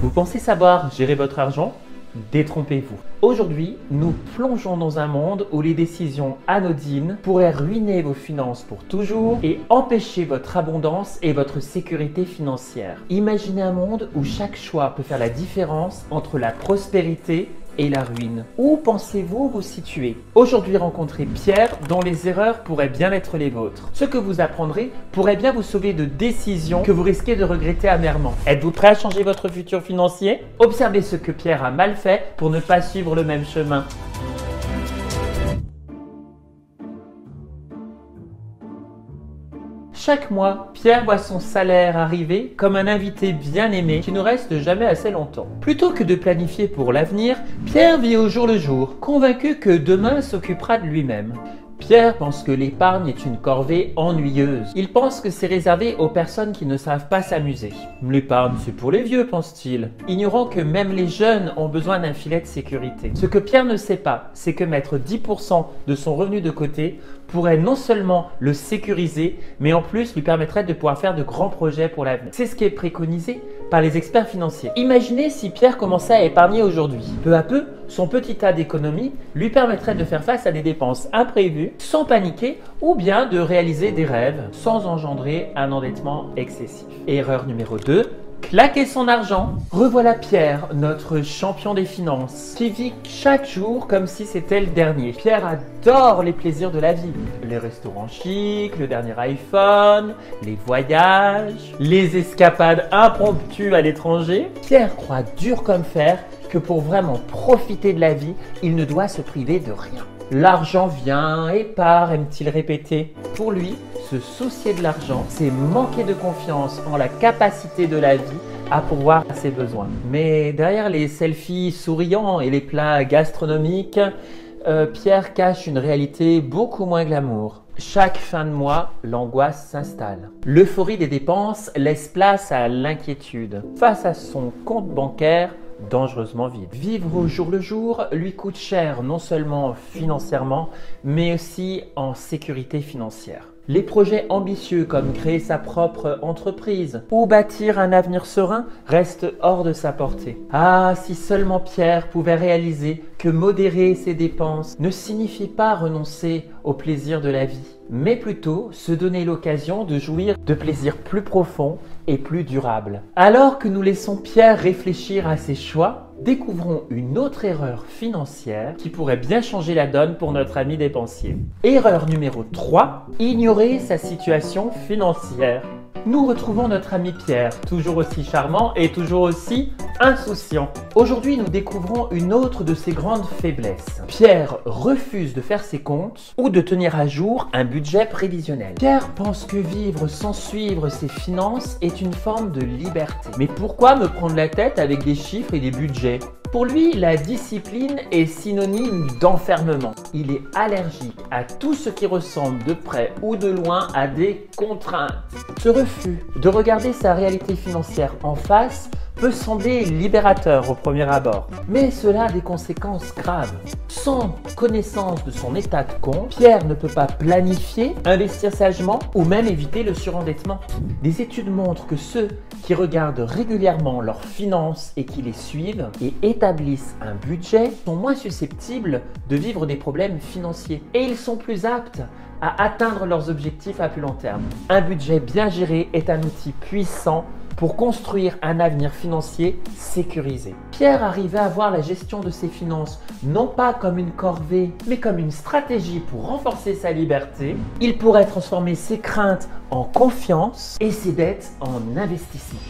Vous pensez savoir gérer votre argent? Détrompez-vous. Aujourd'hui, nous plongeons dans un monde où les décisions anodines pourraient ruiner vos finances pour toujours et empêcher votre abondance et votre sécurité financière. Imaginez un monde où chaque choix peut faire la différence entre la prospérité et la ruine. Où pensez-vous vous situer? Aujourd'hui, rencontrez Pierre dont les erreurs pourraient bien être les vôtres. Ce que vous apprendrez pourrait bien vous sauver de décisions que vous risquez de regretter amèrement. Êtes-vous prêt à changer votre futur financier? Observez ce que Pierre a mal fait pour ne pas suivre le même chemin. Chaque mois, Pierre voit son salaire arriver comme un invité bien aimé qui ne reste jamais assez longtemps. Plutôt que de planifier pour l'avenir, Pierre vit au jour le jour, convaincu que demain s'occupera de lui-même. Pierre pense que l'épargne est une corvée ennuyeuse. Il pense que c'est réservé aux personnes qui ne savent pas s'amuser. L'épargne, c'est pour les vieux, pense-t-il, ignorant que même les jeunes ont besoin d'un filet de sécurité. Ce que Pierre ne sait pas, c'est que mettre 10% de son revenu de côté pourrait non seulement le sécuriser, mais en plus lui permettrait de pouvoir faire de grands projets pour l'avenir. C'est ce qui est préconisé par les experts financiers. Imaginez si Pierre commençait à épargner aujourd'hui. Peu à peu, son petit tas d'économies lui permettrait de faire face à des dépenses imprévues sans paniquer ou bien de réaliser des rêves sans engendrer un endettement excessif. Erreur numéro 2. Claquer son argent. Revoilà Pierre, notre champion des finances, qui vit chaque jour comme si c'était le dernier. Pierre adore les plaisirs de la vie. Les restaurants chics, le dernier iPhone, les voyages, les escapades impromptues à l'étranger. Pierre croit dur comme fer que pour vraiment profiter de la vie, il ne doit se priver de rien. L'argent vient et part, aime-t-il répéter. Pour lui, se soucier de l'argent, c'est manquer de confiance en la capacité de la vie à pourvoir à ses besoins. Mais derrière les selfies souriants et les plats gastronomiques, Pierre cache une réalité beaucoup moins glamour. Chaque fin de mois, l'angoisse s'installe. L'euphorie des dépenses laisse place à l'inquiétude face à son compte bancaire dangereusement vide. Vivre au jour le jour lui coûte cher, non seulement financièrement, mais aussi en sécurité financière. Les projets ambitieux comme créer sa propre entreprise ou bâtir un avenir serein restent hors de sa portée. Ah, si seulement Pierre pouvait réaliser que modérer ses dépenses ne signifie pas renoncer au plaisir de la vie, mais plutôt se donner l'occasion de jouir de plaisirs plus profonds et plus durables. Alors que nous laissons Pierre réfléchir à ses choix, découvrons une autre erreur financière qui pourrait bien changer la donne pour notre ami dépensier. Erreur numéro 3, ignorer sa situation financière. Nous retrouvons notre ami Pierre, toujours aussi charmant et toujours aussi insouciant. Aujourd'hui, nous découvrons une autre de ses grandes faiblesses. Pierre refuse de faire ses comptes ou de tenir à jour un budget prévisionnel. Pierre pense que vivre sans suivre ses finances est une forme de liberté. Mais pourquoi me prendre la tête avec des chiffres et des budgets ? Pour lui, la discipline est synonyme d'enfermement. Il est allergique à tout ce qui ressemble de près ou de loin à des contraintes. Ce refus de regarder sa réalité financière en face peut sembler libérateur au premier abord, mais cela a des conséquences graves. Sans connaissance de son état de compte, Pierre ne peut pas planifier, investir sagement ou même éviter le surendettement. Des études montrent que ceux qui regardent régulièrement leurs finances et qui les suivent et établissent un budget sont moins susceptibles de vivre des problèmes financiers et ils sont plus aptes à atteindre leurs objectifs à plus long terme. Un budget bien géré est un outil puissant pour construire un avenir financier sécurisé. Pierre arrivait à voir la gestion de ses finances non pas comme une corvée, mais comme une stratégie pour renforcer sa liberté. Il pourrait transformer ses craintes en confiance et ses dettes en investissement.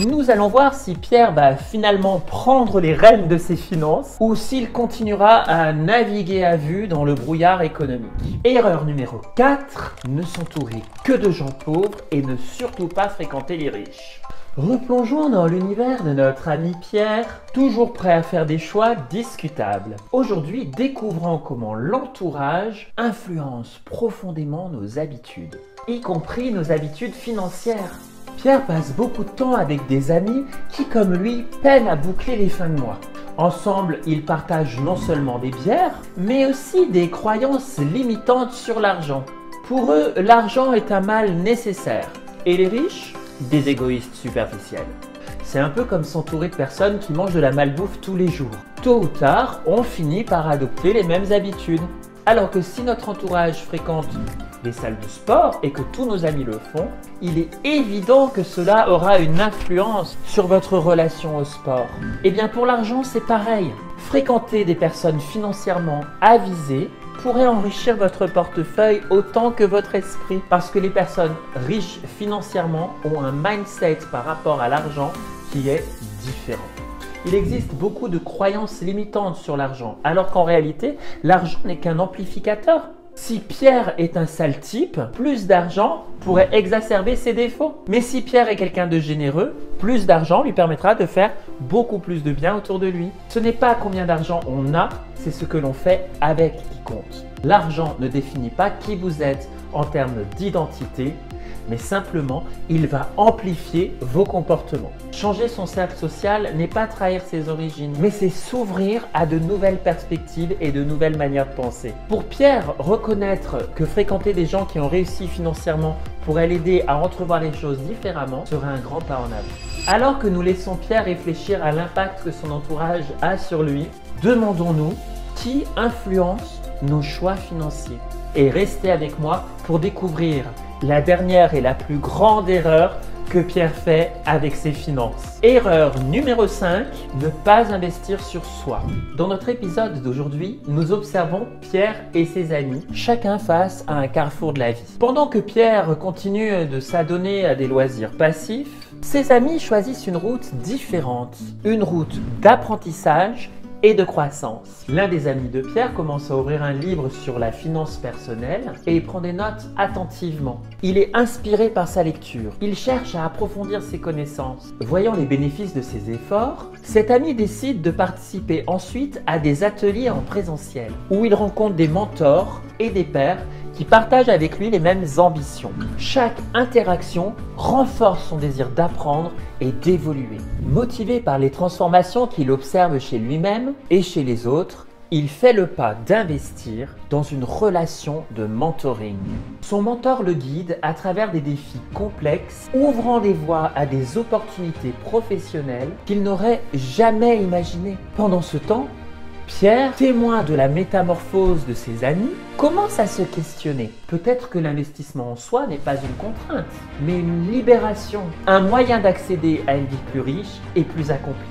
Nous allons voir si Pierre va finalement prendre les rênes de ses finances ou s'il continuera à naviguer à vue dans le brouillard économique. Erreur numéro 4, ne s'entourer que de gens pauvres et ne surtout pas fréquenter les riches. Replongeons dans l'univers de notre ami Pierre, toujours prêt à faire des choix discutables. Aujourd'hui, découvrons comment l'entourage influence profondément nos habitudes, y compris nos habitudes financières. Pierre passe beaucoup de temps avec des amis qui, comme lui, peinent à boucler les fins de mois. Ensemble, ils partagent non seulement des bières, mais aussi des croyances limitantes sur l'argent. Pour eux, l'argent est un mal nécessaire. Et les riches ? Des égoïstes superficiels. C'est un peu comme s'entourer de personnes qui mangent de la malbouffe tous les jours. Tôt ou tard, on finit par adopter les mêmes habitudes. Alors que si notre entourage fréquente les salles de sport et que tous nos amis le font, il est évident que cela aura une influence sur votre relation au sport. Et bien pour l'argent, c'est pareil. Fréquenter des personnes financièrement avisées pourrait enrichir votre portefeuille autant que votre esprit. Parce que les personnes riches financièrement ont un mindset par rapport à l'argent qui est différent. Il existe beaucoup de croyances limitantes sur l'argent, alors qu'en réalité, l'argent n'est qu'un amplificateur. Si Pierre est un sale type, plus d'argent pourrait exacerber ses défauts. Mais si Pierre est quelqu'un de généreux, plus d'argent lui permettra de faire beaucoup plus de bien autour de lui. Ce n'est pas combien d'argent on a, c'est ce que l'on fait avec qui compte. L'argent ne définit pas qui vous êtes en termes d'identité, mais simplement, il va amplifier vos comportements. Changer son cercle social n'est pas trahir ses origines, mais c'est s'ouvrir à de nouvelles perspectives et de nouvelles manières de penser. Pour Pierre, reconnaître que fréquenter des gens qui ont réussi financièrement pourrait l'aider à entrevoir les choses différemment serait un grand pas en avant. Alors que nous laissons Pierre réfléchir à l'impact que son entourage a sur lui, demandons-nous qui influence nos choix financiers. Et restez avec moi pour découvrir la dernière et la plus grande erreur que Pierre fait avec ses finances. Erreur numéro 5, ne pas investir sur soi. Dans notre épisode d'aujourd'hui, nous observons Pierre et ses amis, chacun face à un carrefour de la vie. Pendant que Pierre continue de s'adonner à des loisirs passifs, ses amis choisissent une route différente, une route d'apprentissage et de croissance. L'un des amis de Pierre commence à ouvrir un livre sur la finance personnelle et il prend des notes attentivement. Il est inspiré par sa lecture. Il cherche à approfondir ses connaissances. Voyant les bénéfices de ses efforts, cet ami décide de participer ensuite à des ateliers en présentiel où il rencontre des mentors et des pairs qui partagent avec lui les mêmes ambitions. Chaque interaction renforce son désir d'apprendre et d'évoluer. Motivé par les transformations qu'il observe chez lui-même et chez les autres, il fait le pas d'investir dans une relation de mentoring. Son mentor le guide à travers des défis complexes, ouvrant des voies à des opportunités professionnelles qu'il n'aurait jamais imaginées. Pendant ce temps, Pierre, témoin de la métamorphose de ses amis, commence à se questionner. Peut-être que l'investissement en soi n'est pas une contrainte, mais une libération, un moyen d'accéder à une vie plus riche et plus accomplie.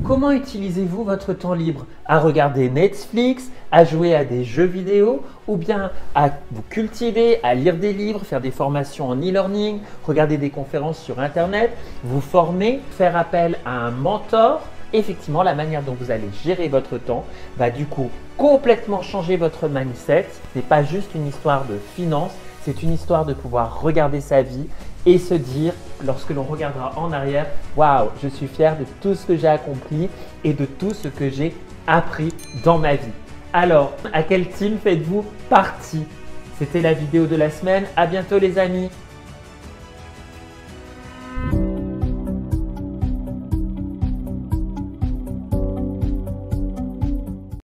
Comment utilisez-vous votre temps libre? À regarder Netflix, à jouer à des jeux vidéo ou bien à vous cultiver, à lire des livres, faire des formations en e-learning, regarder des conférences sur Internet, vous former, faire appel à un mentor? Effectivement, la manière dont vous allez gérer votre temps va du coup complètement changer votre mindset. Ce n'est pas juste une histoire de finances, c'est une histoire de pouvoir regarder sa vie et se dire, lorsque l'on regardera en arrière, waouh, je suis fier de tout ce que j'ai accompli et de tout ce que j'ai appris dans ma vie. Alors, à quel team faites-vous partie? C'était la vidéo de la semaine. À bientôt les amis.